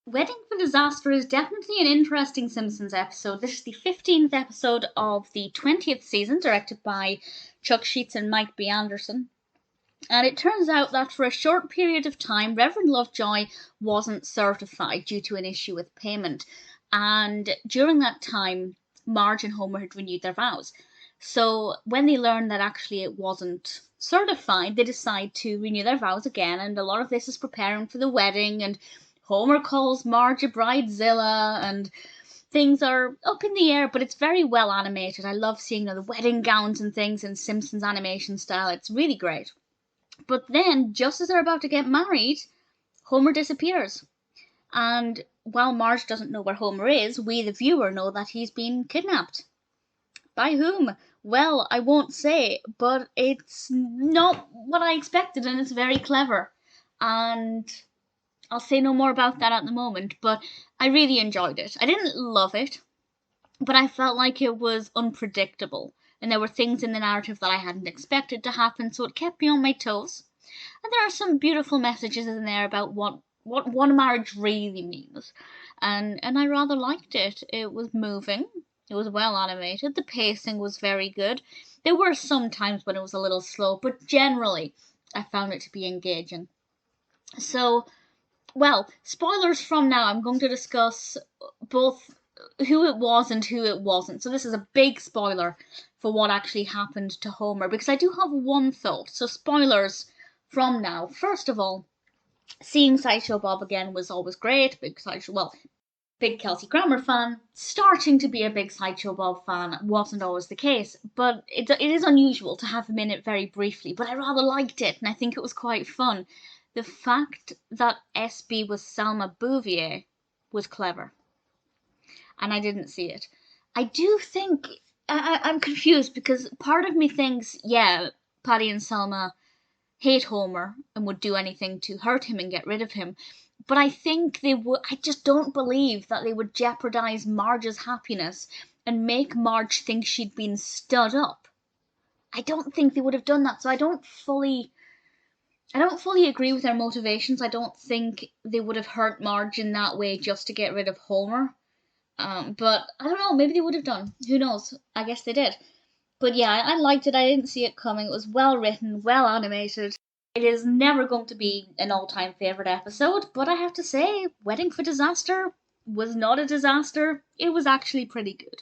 Wedding for Disaster is definitely an interesting Simpsons episode. This is the 15th episode of the 20th season, directed by Chuck Sheetz and Mike B. Anderson. And it turns out that for a short period of time, Reverend Lovejoy wasn't certified due to an issue with payment. And during that time, Marge and Homer had renewed their vows. So when they learned that actually it wasn't certified, they decide to renew their vows again. And a lot of this is preparing for the wedding, and Homer calls Marge a bridezilla, and things are up in the air, but it's very well animated. I love seeing the wedding gowns and things in Simpsons animation style. It's really great. But then, just as they're about to get married, Homer disappears. And while Marge doesn't know where Homer is, we, the viewer, know that he's been kidnapped. By whom? Well, I won't say, but it's not what I expected, and it's very clever. And I'll say no more about that at the moment, but I really enjoyed it. I didn't love it, but I felt like it was unpredictable, and there were things in the narrative that I hadn't expected to happen, so it kept me on my toes. And there are some beautiful messages in there about what one marriage really means, and I rather liked it. It was moving, it was well animated, the pacing was very good. There were some times when it was a little slow, but generally I found it to be engaging. So, well, spoilers from now. I'm going to discuss both who it was and who it wasn't. So this is a big spoiler for what actually happened to Homer, because I do have one thought. So spoilers from now. First of all, seeing Sideshow Bob again was always great. Big Kelsey Grammer fan. Starting to be a big Sideshow Bob fan wasn't always the case, but it is unusual to have him in it very briefly, but I rather liked it, and I think it was quite fun. The fact that SB was Selma Bouvier was clever, and I didn't see it. I do think I'm confused, because part of me thinks, yeah, Patty and Selma hate Homer and would do anything to hurt him and get rid of him, but I think they would. I just don't believe that they would jeopardize Marge's happiness and make Marge think she'd been stood up. I don't think they would have done that, so I don't fully agree with their motivations. I don't think they would have hurt Marge in that way just to get rid of Homer. But I don't know, maybe they would have done. Who knows? I guess they did. But yeah, I liked it. I didn't see it coming. It was well written, well animated. It is never going to be an all-time favourite episode, but I have to say, Wedding for Disaster was not a disaster. It was actually pretty good.